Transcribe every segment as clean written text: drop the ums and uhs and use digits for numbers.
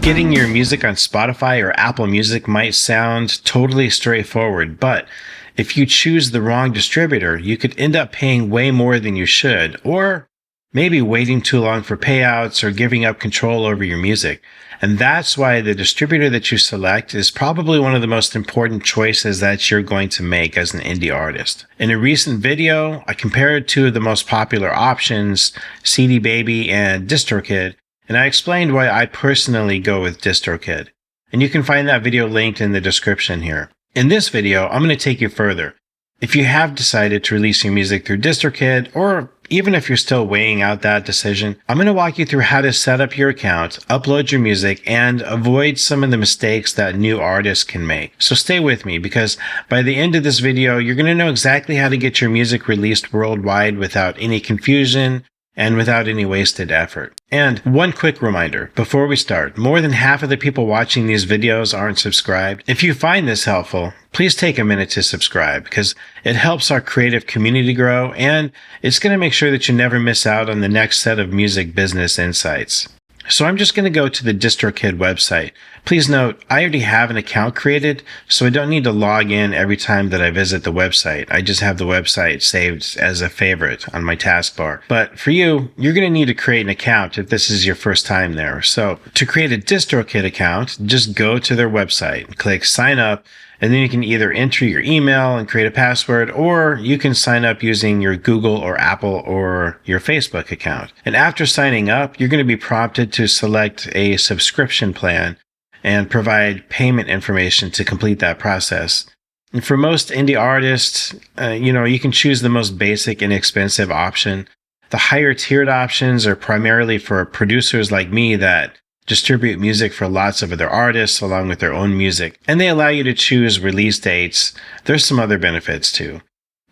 Getting your music on Spotify or Apple Music might sound totally straightforward, but if you choose the wrong distributor, you could end up paying way more than you should, or maybe waiting too long for payouts or giving up control over your music. And that's why the distributor that you select is probably one of the most important choices that you're going to make as an indie artist. In a recent video, I compared two of the most popular options, CD Baby and Distrokid, and I explained why I personally go with Distrokid. And you can find that video linked in the description here. In this video, I'm going to take you further. If you have decided to release your music through Distrokid, or even if you're still weighing out that decision, I'm going to walk you through how to set up your account, upload your music, and avoid some of the mistakes that new artists can make. So stay with me, because by the end of this video, you're going to know exactly how to get your music released worldwide without any confusion and without any wasted effort. And one quick reminder before we start, more than half of the people watching these videos aren't subscribed. If you find this helpful, please take a minute to subscribe, because it helps our creative community grow, and it's going to make sure that you never miss out on the next set of music business insights. So I'm just going to go to the Distrokid website. Please note, I already have an account created, so I don't need to log in every time that I visit the website. I just have the website saved as a favorite on my taskbar. But for you, you're going to need to create an account if this is your first time there. So to create a Distrokid account, just go to their website, click sign up, and then you can either enter your email and create a password, or you can sign up using your Google or Apple or your Facebook account. And after signing up, you're going to be prompted to select a subscription plan and provide payment information to complete that process. And for most indie artists, you can choose the most basic, inexpensive option. The higher tiered options are primarily for producers like me that distribute music for lots of other artists along with their own music, and they allow you to choose release dates. There's some other benefits too.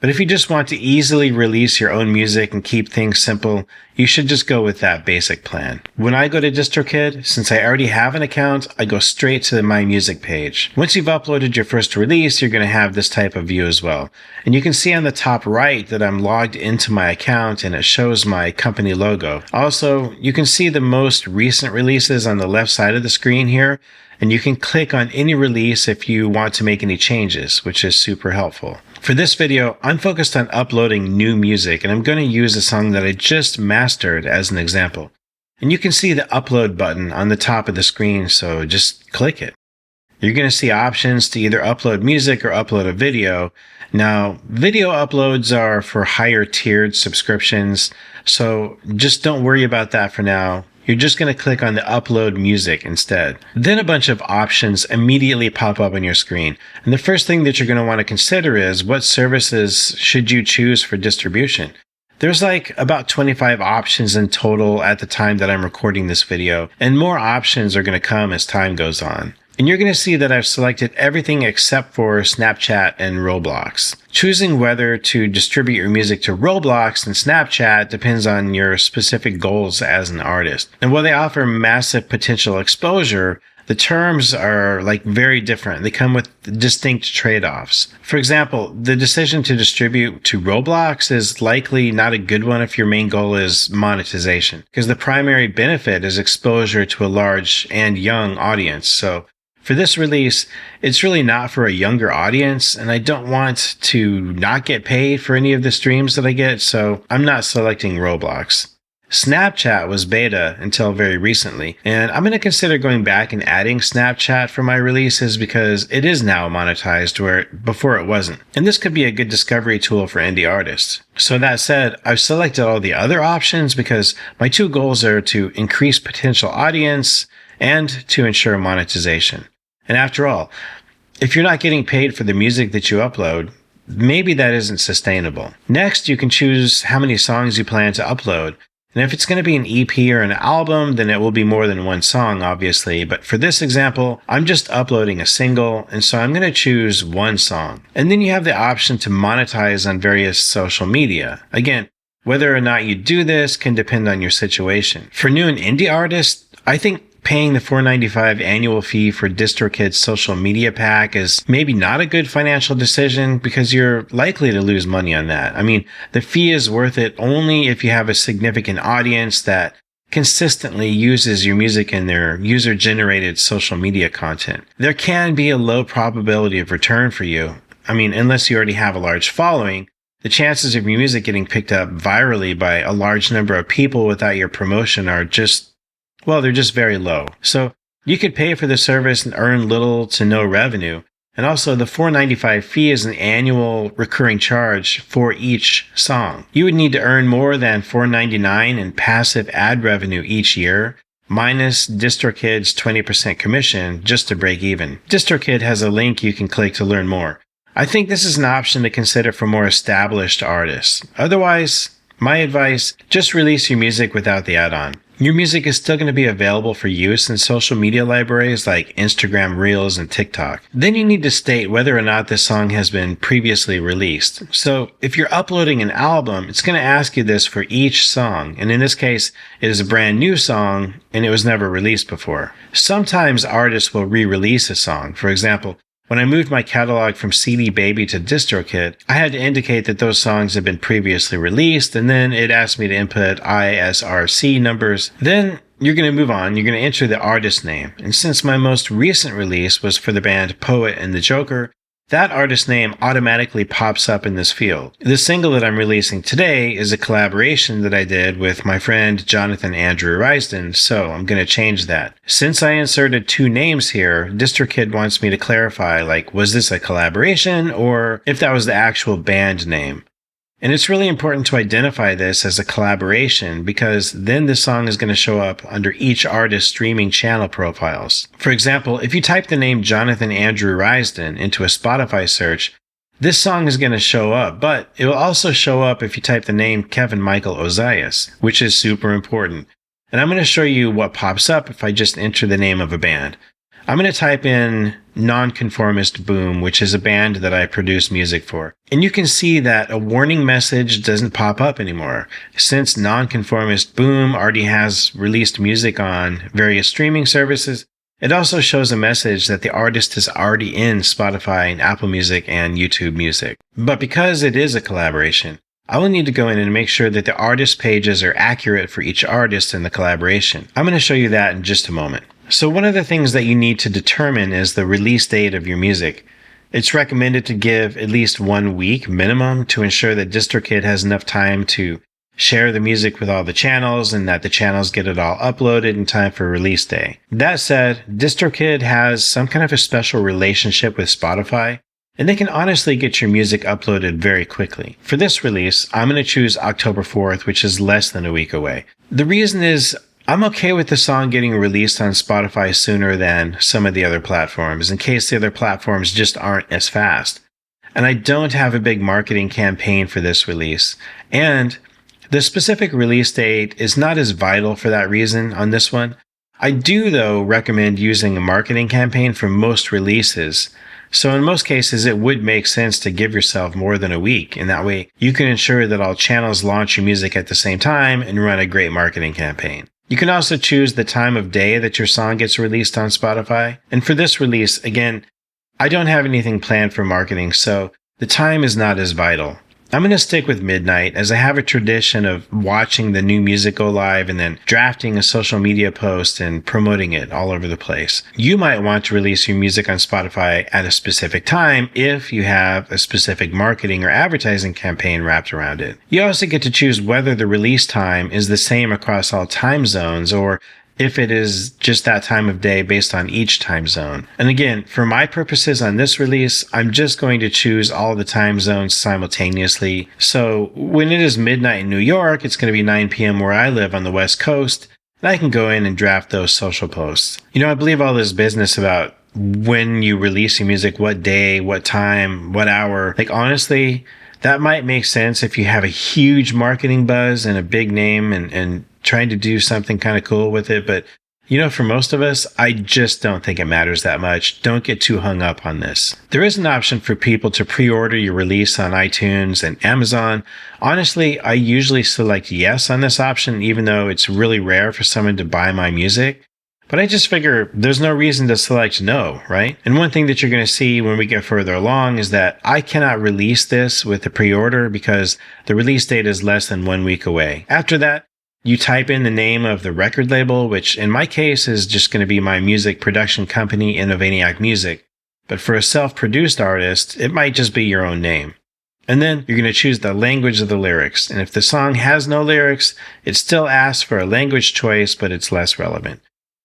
But if you just want to easily release your own music and keep things simple, you should just go with that basic plan. When I go to Distrokid, since I already have an account, I go straight to the My Music page. Once you've uploaded your first release, you're going to have this type of view as well. And you can see on the top right that I'm logged into my account and it shows my company logo. Also, you can see the most recent releases on the left side of the screen here, and you can click on any release if you want to make any changes, which is super helpful. For this video, I'm focused on uploading new music, and I'm going to use a song that I just mastered as an example. And you can see the upload button on the top of the screen, so just click it. You're going to see options to either upload music or upload a video. Now, video uploads are for higher tiered subscriptions, so just don't worry about that for now. You're just going to click on the upload music instead. Then a bunch of options immediately pop up on your screen. And the first thing that you're going to want to consider is what services should you choose for distribution. There's like about 25 options in total at the time that I'm recording this video, and more options are going to come as time goes on. And you're going to see that I've selected everything except for Snapchat and Roblox. Choosing whether to distribute your music to Roblox and Snapchat depends on your specific goals as an artist. And while they offer massive potential exposure, the terms are very different. They come with distinct trade-offs. For example, the decision to distribute to Roblox is likely not a good one if your main goal is monetization, because the primary benefit is exposure to a large and young audience. So for this release, it's really not for a younger audience, and I don't want to not get paid for any of the streams that I get, so I'm not selecting Roblox. Snapchat was beta until very recently, and I'm going to consider going back and adding Snapchat for my releases because it is now monetized where before it wasn't. And this could be a good discovery tool for indie artists. So that said, I've selected all the other options because my two goals are to increase potential audience and to ensure monetization. And after all, if you're not getting paid for the music that you upload, maybe that isn't sustainable. Next, you can choose how many songs you plan to upload. And if it's going to be an EP or an album, then it will be more than one song, obviously. But for this example, I'm just uploading a single, and so I'm going to choose one song. And then you have the option to monetize on various social media. Again, whether or not you do this can depend on your situation. For new and indie artists, I think paying the $4.95 annual fee for Distrokid's social media pack is maybe not a good financial decision because you're likely to lose money on that. I mean, the fee is worth it only if you have a significant audience that consistently uses your music in their user-generated social media content. There can be a low probability of return for you. I mean, unless you already have a large following, the chances of your music getting picked up virally by a large number of people without your promotion are they're just very low. So you could pay for the service and earn little to no revenue. And also, the $4.95 fee is an annual recurring charge for each song. You would need to earn more than $4.99 in passive ad revenue each year, minus Distrokid's 20% commission, just to break even. Distrokid has a link you can click to learn more. I think this is an option to consider for more established artists. Otherwise, my advice, just release your music without the add-on. Your music is still going to be available for use in social media libraries like Instagram Reels and TikTok. Then you need to state whether or not this song has been previously released. So if you're uploading an album, it's going to ask you this for each song. And in this case, it is a brand new song and it was never released before. Sometimes artists will re-release a song. For example, when I moved my catalog from CD Baby to Distrokid, I had to indicate that those songs had been previously released, and then it asked me to input ISRC numbers. Then you're going to move on. You're going to enter the artist name. And since my most recent release was for the band Poet and the Joker, that artist name automatically pops up in this field. The single that I'm releasing today is a collaboration that I did with my friend Jonathan Andrew Risden, so I'm going to change that. Since I inserted two names here, Distrokid wants me to clarify, was this a collaboration or if that was the actual band name? And it's really important to identify this as a collaboration because then the song is going to show up under each artist's streaming channel profiles. For example, if you type the name Jonathan Andrew Risden into a Spotify search, this song is going to show up, but it will also show up if you type the name Kevin Michael Ozias, which is super important. And I'm going to show you what pops up if I just enter the name of a band. I'm going to type in Nonconformist Boom, which is a band that I produce music for. And you can see that a warning message doesn't pop up anymore. Since Nonconformist Boom already has released music on various streaming services, it also shows a message that the artist is already in Spotify and Apple Music and YouTube Music. But because it is a collaboration, I will need to go in and make sure that the artist pages are accurate for each artist in the collaboration. I'm going to show you that in just a moment. So one of the things that you need to determine is the release date of your music. It's recommended to give at least 1 week minimum to ensure that Distrokid has enough time to share the music with all the channels and that the channels get it all uploaded in time for release day. That said, Distrokid has some kind of a special relationship with Spotify, and they can honestly get your music uploaded very quickly. For this release, I'm going to choose October 4th, which is less than a week away. The reason is I'm okay with the song getting released on Spotify sooner than some of the other platforms, in case the other platforms just aren't as fast. And I don't have a big marketing campaign for this release. And the specific release date is not as vital for that reason on this one. I do, though, recommend using a marketing campaign for most releases. So in most cases, it would make sense to give yourself more than a week. And that way, you can ensure that all channels launch your music at the same time and run a great marketing campaign. You can also choose the time of day that your song gets released on Spotify. And for this release, again, I don't have anything planned for marketing, so the time is not as vital. I'm going to stick with midnight as I have a tradition of watching the new music go live and then drafting a social media post and promoting it all over the place. You might want to release your music on Spotify at a specific time if you have a specific marketing or advertising campaign wrapped around it. You also get to choose whether the release time is the same across all time zones or if it is just that time of day based on each time zone. And again, for my purposes on this release, I'm just going to choose all the time zones simultaneously. So when it is midnight in New York, it's going to be 9 p.m. where I live on the West Coast, and I can go in and draft those social posts. I believe all this business about when you release your music, what day, what time, what hour, honestly, that might make sense if you have a huge marketing buzz and a big name and trying to do something kind of cool with it. But, for most of us, I just don't think it matters that much. Don't get too hung up on this. There is an option for people to pre-order your release on iTunes and Amazon. Honestly, I usually select yes on this option, even though it's really rare for someone to buy my music. But I just figure there's no reason to select no, right? And one thing that you're going to see when we get further along is that I cannot release this with a pre-order because the release date is less than 1 week away. After that, you type in the name of the record label, which in my case is just going to be my music production company, Innovaniac Music. But for a self-produced artist, it might just be your own name. And then you're going to choose the language of the lyrics. And if the song has no lyrics, it still asks for a language choice, but it's less relevant.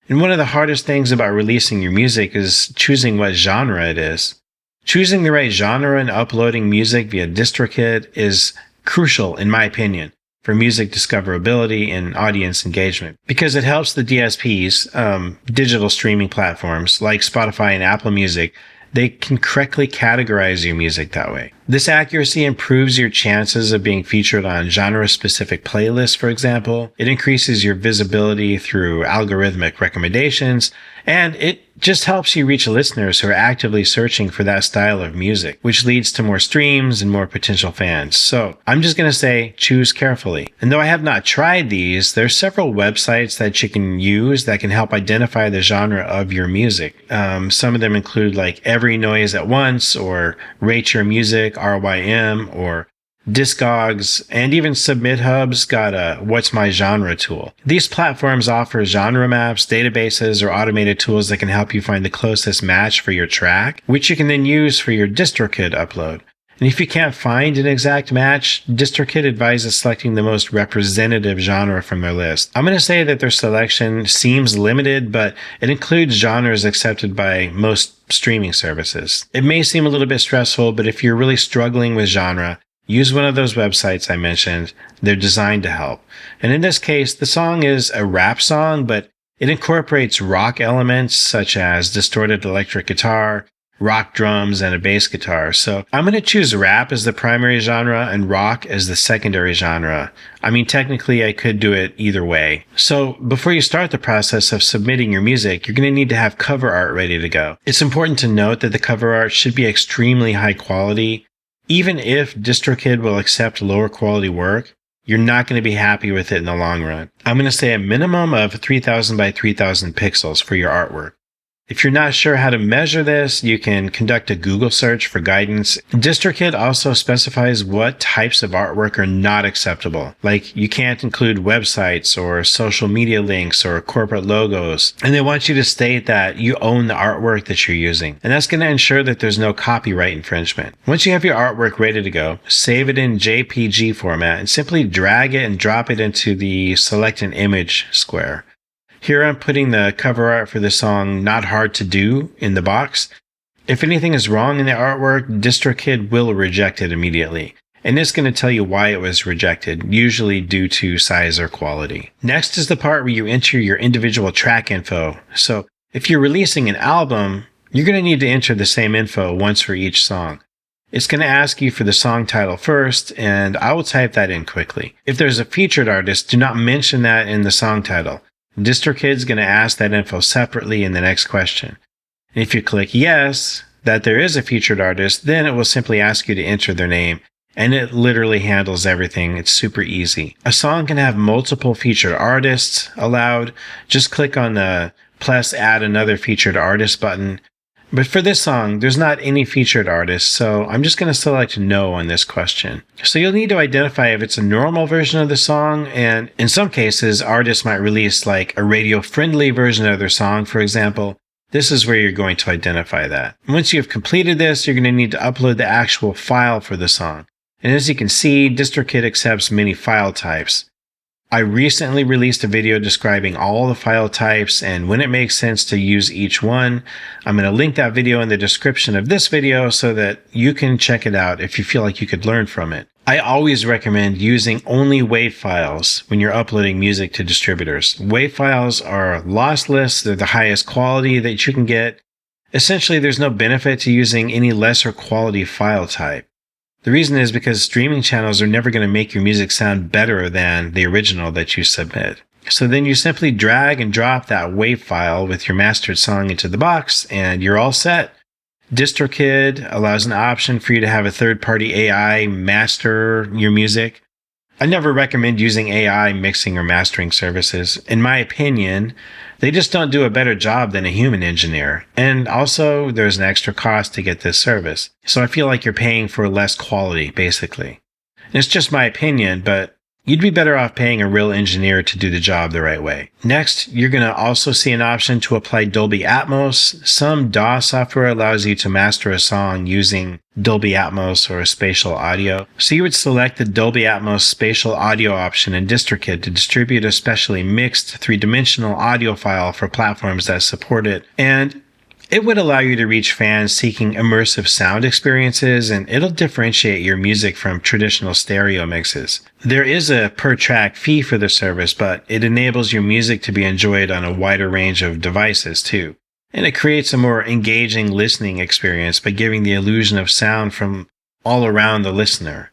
And one of the hardest things about releasing your music is choosing what genre it is. Choosing the right genre and uploading music via Distrokid is crucial, in my opinion, for music discoverability and audience engagement, because it helps the DSPs, digital streaming platforms like Spotify and Apple Music. They can correctly categorize your music that way. This accuracy improves your chances of being featured on genre-specific playlists, for example. It increases your visibility through algorithmic recommendations, and it just helps you reach listeners who are actively searching for that style of music, which leads to more streams and more potential fans. So I'm just going to say choose carefully. And though I have not tried these, there's several websites that you can use that can help identify the genre of your music. Some of them include like Every Noise at Once, or Rate Your Music, RYM, or Discogs, and even SubmitHub's got a What's My Genre tool. These platforms offer genre maps, databases, or automated tools that can help you find the closest match for your track, which you can then use for your Distrokid upload. And if you can't find an exact match, Distrokid advises selecting the most representative genre from their list. I'm going to say that their selection seems limited, but it includes genres accepted by most streaming services. It may seem a little bit stressful, but if you're really struggling with genre, use one of those websites I mentioned. They're designed to help. And in this case, the song is a rap song, but it incorporates rock elements such as distorted electric guitar, rock drums, and a bass guitar. So I'm going to choose rap as the primary genre and rock as the secondary genre. I mean, technically I could do it either way. So before you start the process of submitting your music, you're going to need to have cover art ready to go. It's important to note that the cover art should be extremely high quality. Even if Distrokid will accept lower quality work, you're not going to be happy with it in the long run. I'm going to say a minimum of 3000 by 3000 pixels for your artwork. If you're not sure how to measure this, you can conduct a Google search for guidance. Distrokid also specifies what types of artwork are not acceptable. Like, you can't include websites or social media links or corporate logos. And they want you to state that you own the artwork that you're using. And that's going to ensure that there's no copyright infringement. Once you have your artwork ready to go, save it in JPG format and simply drag it and drop it into the Select an Image square. Here I'm putting the cover art for the song Not Hard to Do in the box. If anything is wrong in the artwork, Distrokid will reject it immediately. And it's going to tell you why it was rejected, usually due to size or quality. Next is the part where you enter your individual track info. So if you're releasing an album, you're going to need to enter the same info once for each song. It's going to ask you for the song title first, and I will type that in quickly. If there's a featured artist, do not mention that in the song title. Distrokid's going to ask that info separately in the next question. And if you click yes, that there is a featured artist, then it will simply ask you to enter their name. And it literally handles everything. It's super easy. A song can have multiple featured artists allowed. Just click on the plus add another featured artist button. But for this song, there's not any featured artists, so I'm just going to select no on this question. So you'll need to identify if it's a normal version of the song, and in some cases, artists might release like a radio-friendly version of their song, for example. This is where you're going to identify that. Once you've completed this, you're going to need to upload the actual file for the song. And as you can see, Distrokid accepts many file types. I recently released a video describing all the file types and when it makes sense to use each one. I'm going to link that video in the description of this video so that you can check it out if you feel like you could learn from it. I always recommend using only WAV files when you're uploading music to distributors. WAV files are lossless, they're the highest quality that you can get. Essentially, there's no benefit to using any lesser quality file type. The reason is because streaming channels are never going to make your music sound better than the original that you submit. So then you simply drag and drop that WAV file with your mastered song into the box and you're all set. Distrokid allows an option for you to have a third-party AI master your music. I never recommend using AI mixing or mastering services. In my opinion, they just don't do a better job than a human engineer. And also, there's an extra cost to get this service. So I feel like you're paying for less quality, basically. And it's just my opinion, but you'd be better off paying a real engineer to do the job the right way. Next, you're going to also see an option to apply Dolby Atmos. Some DAW software allows you to master a song using Dolby Atmos or spatial audio. So you would select the Dolby Atmos spatial audio option in Distrokid to distribute a specially mixed three-dimensional audio file for platforms that support it. And it would allow you to reach fans seeking immersive sound experiences, and it'll differentiate your music from traditional stereo mixes. There is a per-track fee for the service, but it enables your music to be enjoyed on a wider range of devices too. And it creates a more engaging listening experience by giving the illusion of sound from all around the listener.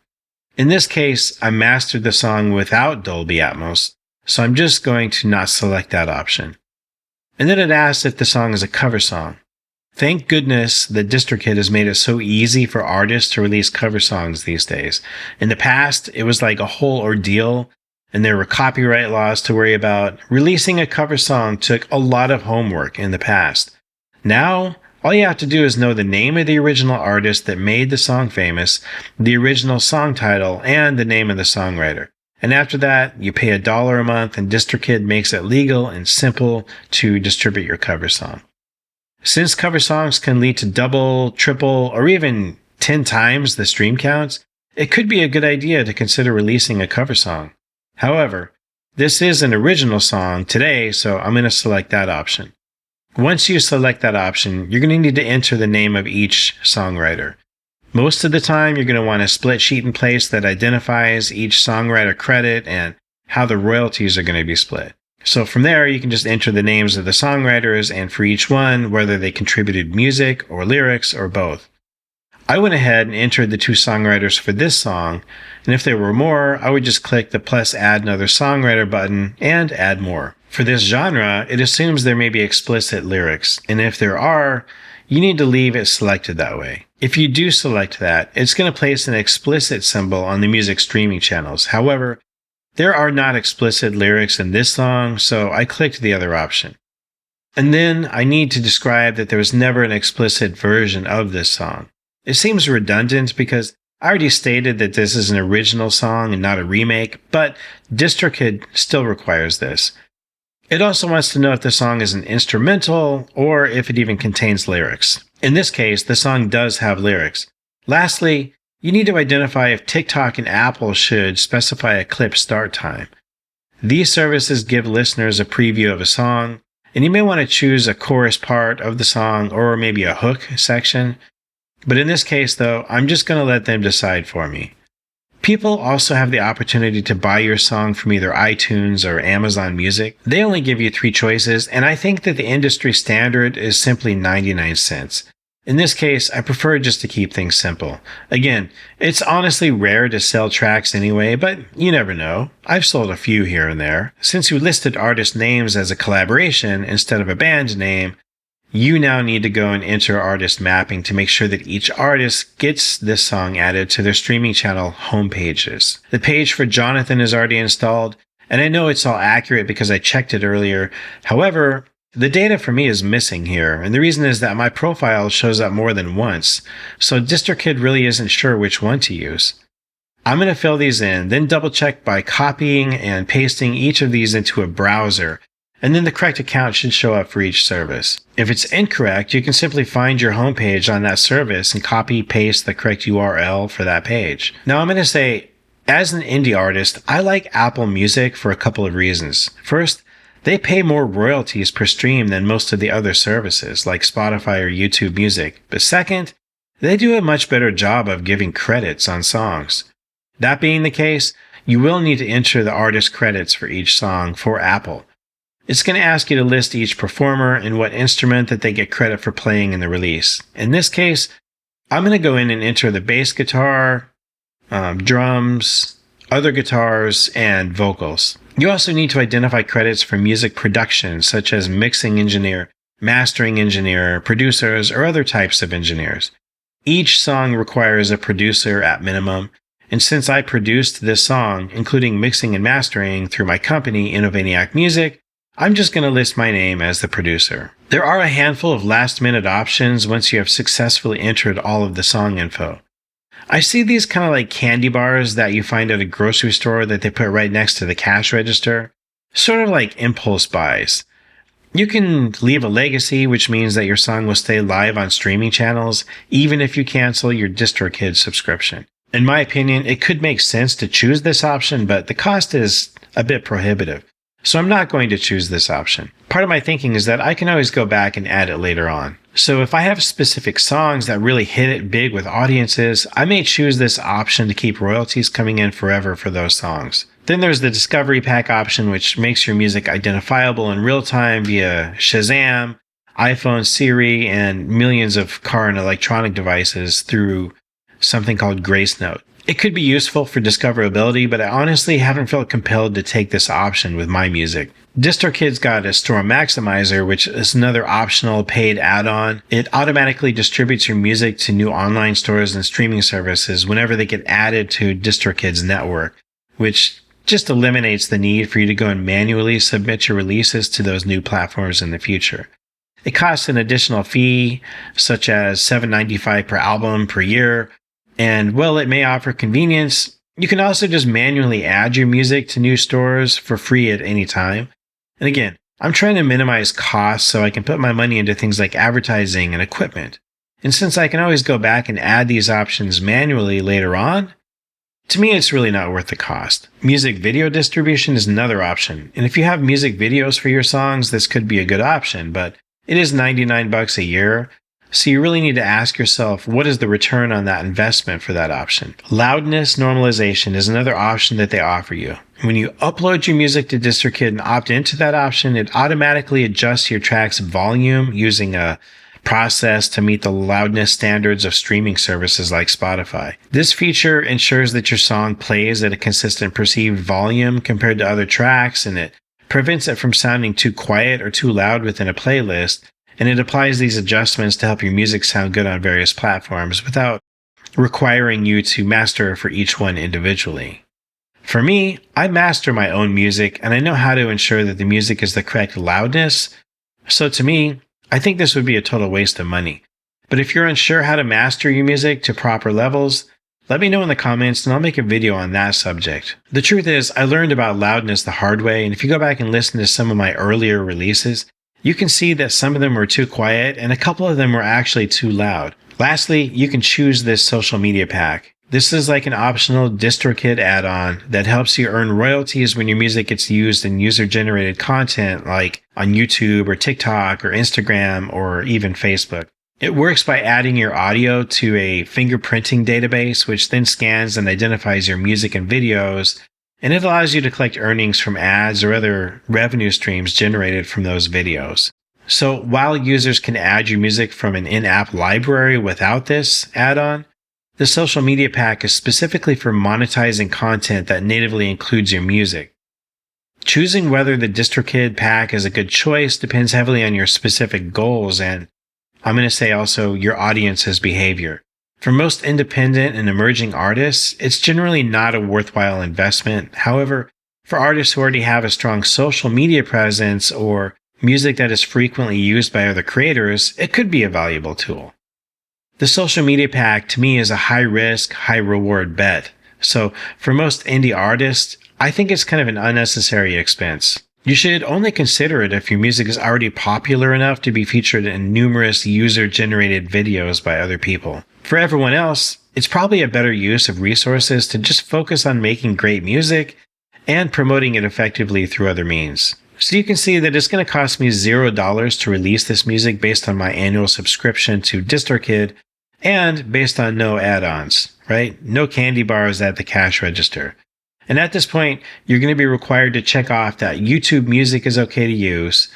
In this case, I mastered the song without Dolby Atmos, so I'm just going to not select that option. And then it asks if the song is a cover song. Thank goodness that Distrokid has made it so easy for artists to release cover songs these days. In the past, it was like a whole ordeal, and there were copyright laws to worry about. Releasing a cover song took a lot of homework in the past. Now, all you have to do is know the name of the original artist that made the song famous, the original song title, and the name of the songwriter. And after that, you pay $1 a month, and Distrokid makes it legal and simple to distribute your cover song. Since cover songs can lead to double, triple, or even 10 times the stream counts, it could be a good idea to consider releasing a cover song. However, this is an original song today, so I'm going to select that option. Once you select that option, you're going to need to enter the name of each songwriter. Most of the time, you're going to want a split sheet in place that identifies each songwriter credit and how the royalties are going to be split. So from there, you can just enter the names of the songwriters, and for each one, whether they contributed music or lyrics or both. I went ahead and entered the 2 songwriters for this song, and if there were more, I would just click the plus add another songwriter button and add more. For this genre, it assumes there may be explicit lyrics, and if there are, you need to leave it selected that way. If you do select that, it's going to place an explicit symbol on the music streaming channels. However, there are not explicit lyrics in this song, so I clicked the other option. And then I need to describe that there was never an explicit version of this song. It seems redundant because I already stated that this is an original song and not a remake, but Distrokid still requires this. It also wants to know if the song is an instrumental or if it even contains lyrics. In this case, the song does have lyrics. Lastly, you need to identify if TikTok and Apple should specify a clip start time. These services give listeners a preview of a song, and you may want to choose a chorus part of the song or maybe a hook section. But in this case, though, I'm just going to let them decide for me. People also have the opportunity to buy your song from either iTunes or Amazon Music. They only give you 3 choices, and I think that the industry standard is simply 99 cents. In this case, I prefer just to keep things simple. Again, it's honestly rare to sell tracks anyway, but you never know. I've sold a few here and there. Since you listed artist names as a collaboration instead of a band name, you now need to go and enter artist mapping to make sure that each artist gets this song added to their streaming channel homepages. The page for Jonathan is already installed, and I know it's all accurate because I checked it earlier. However, the data for me is missing here, and the reason is that my profile shows up more than once, so Distrokid really isn't sure which one to use. I'm going to fill these in, then double check by copying and pasting each of these into a browser, and then the correct account should show up for each service. If it's incorrect, you can simply find your homepage on that service and copy-paste the correct URL for that page. Now I'm going to say, as an indie artist, I like Apple Music for a couple of reasons. First, they pay more royalties per stream than most of the other services, like Spotify or YouTube Music. But second, they do a much better job of giving credits on songs. That being the case, you will need to enter the artist credits for each song for Apple. It's going to ask you to list each performer and what instrument that they get credit for playing in the release. In this case, I'm going to go in and enter the bass guitar, drums, other guitars, and vocals. You also need to identify credits for music production, such as mixing engineer, mastering engineer, producers, or other types of engineers. Each song requires a producer at minimum, And since I produced this song, including mixing and mastering through my company, Innovaniac Music, I'm just going to list my name as the producer. There are a handful of last-minute options once you have successfully entered all of the song info. I see these kind of like candy bars that you find at a grocery store that they put right next to the cash register, sort of like impulse buys. You can leave a legacy, which means that your song will stay live on streaming channels, even if you cancel your Distrokid subscription. In my opinion, it could make sense to choose this option, but the cost is a bit prohibitive. So I'm not going to choose this option. Part of my thinking is that I can always go back and add it later on. So if I have specific songs that really hit it big with audiences, I may choose this option to keep royalties coming in forever for those songs. Then there's the Discovery Pack option, which makes your music identifiable in real time via Shazam, iPhone, Siri, and millions of car and electronic devices through something called Grace Note. It could be useful for discoverability, but I honestly haven't felt compelled to take this option with my music. Distrokid's got a Store Maximizer, which is another optional paid add-on. It automatically distributes your music to new online stores and streaming services whenever they get added to Distrokid's network, which just eliminates the need for you to go and manually submit your releases to those new platforms in the future. It costs an additional fee, such as $7.95 per album per year, and while it may offer convenience, you can also just manually add your music to new stores for free at any time. And again, I'm trying to minimize costs so I can put my money into things like advertising and equipment. And since I can always go back and add these options manually later on, to me it's really not worth the cost. Music video distribution is another option, and if you have music videos for your songs, this could be a good option, but it is $99 a year. So you really need to ask yourself, what is the return on that investment for that option? Loudness normalization is another option that they offer you. When you upload your music to Distrokid and opt into that option, it automatically adjusts your track's volume using a process to meet the loudness standards of streaming services like Spotify. This feature ensures that your song plays at a consistent perceived volume compared to other tracks, and it prevents it from sounding too quiet or too loud within a playlist. And it applies these adjustments to help your music sound good on various platforms without requiring you to master for each one individually. For me, I master my own music and I know how to ensure that the music is the correct loudness. So to me, I think this would be a total waste of money. But if you're unsure how to master your music to proper levels, let me know in the comments and I'll make a video on that subject. The truth is, I learned about loudness the hard way, and if you go back and listen to some of my earlier releases, you can see that some of them were too quiet and a couple of them were actually too loud. Lastly, you can choose this social media pack. This is like an optional Distrokid add-on that helps you earn royalties when your music gets used in user-generated content like on YouTube or TikTok or Instagram or even Facebook. It works by adding your audio to a fingerprinting database, which then scans and identifies your music and videos, and it allows you to collect earnings from ads or other revenue streams generated from those videos. So while users can add your music from an in-app library without this add-on, the social media pack is specifically for monetizing content that natively includes your music. Choosing whether the Distrokid pack is a good choice depends heavily on your specific goals and, I'm going to say also, your audience's behavior. For most independent and emerging artists, it's generally not a worthwhile investment. However, for artists who already have a strong social media presence or music that is frequently used by other creators, it could be a valuable tool. The social media pack, to me, is a high-risk, high-reward bet. So for most indie artists, I think it's kind of an unnecessary expense. You should only consider it if your music is already popular enough to be featured in numerous user-generated videos by other people. For everyone else, it's probably a better use of resources to just focus on making great music and promoting it effectively through other means. So you can see that it's going to cost me $0 to release this music based on my annual subscription to Distrokid and based on no add-ons, right? No candy bars at the cash register. And at this point, you're going to be required to check off that YouTube music is okay to use,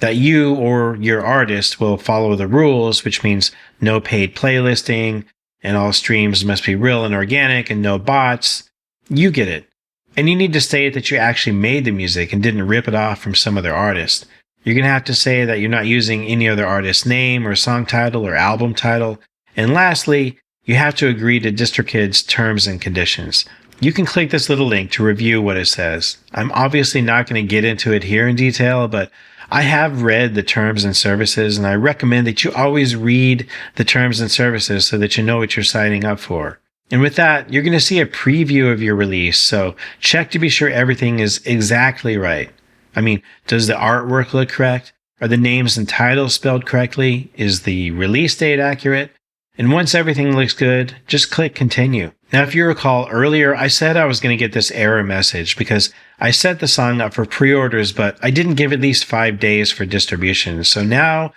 that you or your artist will follow the rules, which means no paid playlisting, and all streams must be real and organic and no bots. You get it. And you need to state that you actually made the music and didn't rip it off from some other artist. You're going to have to say that you're not using any other artist's name or song title or album title. And lastly, you have to agree to Distrokid's terms and conditions. You can click this little link to review what it says. I'm obviously not going to get into it here in detail, but I have read the terms and services, and I recommend that you always read the terms and services so that you know what you're signing up for. And with that, you're going to see a preview of your release, so check to be sure everything is exactly right. I mean, does the artwork look correct? Are the names and titles spelled correctly? Is the release date accurate? And once everything looks good, just click continue. Now, if you recall earlier, I said I was going to get this error message because I set the song up for pre-orders, but I didn't give at least 5 days for distribution. So now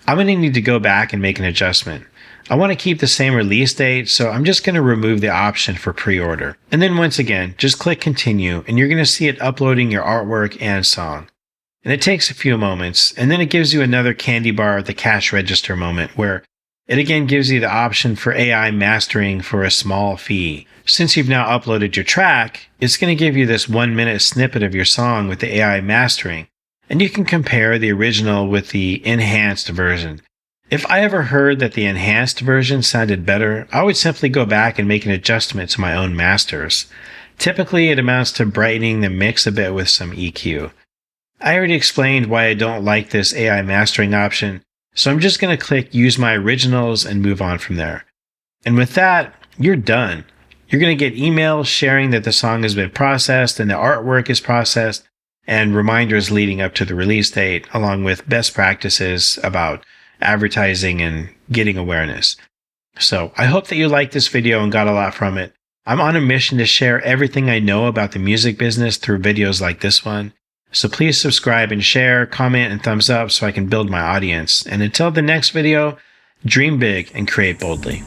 I'm going to need to go back and make an adjustment. I want to keep the same release date, so I'm just going to remove the option for pre-order. And then once again, just click continue, and you're going to see it uploading your artwork and song. And it takes a few moments, and then it gives you another candy bar at the cash register moment where it again gives you the option for AI mastering for a small fee. Since you've now uploaded your track, it's going to give you this 1-minute snippet of your song with the AI mastering, and you can compare the original with the enhanced version. If I ever heard that the enhanced version sounded better, I would simply go back and make an adjustment to my own masters. Typically, it amounts to brightening the mix a bit with some EQ. I already explained why I don't like this AI mastering option, so I'm just going to click Use My Originals and move on from there. And with that, you're done. You're going to get emails sharing that the song has been processed and the artwork is processed, and reminders leading up to the release date, along with best practices about advertising and getting awareness. So I hope that you liked this video and got a lot from it. I'm on a mission to share everything I know about the music business through videos like this one. So please subscribe and share, comment, and thumbs up so I can build my audience. And until the next video, dream big and create boldly.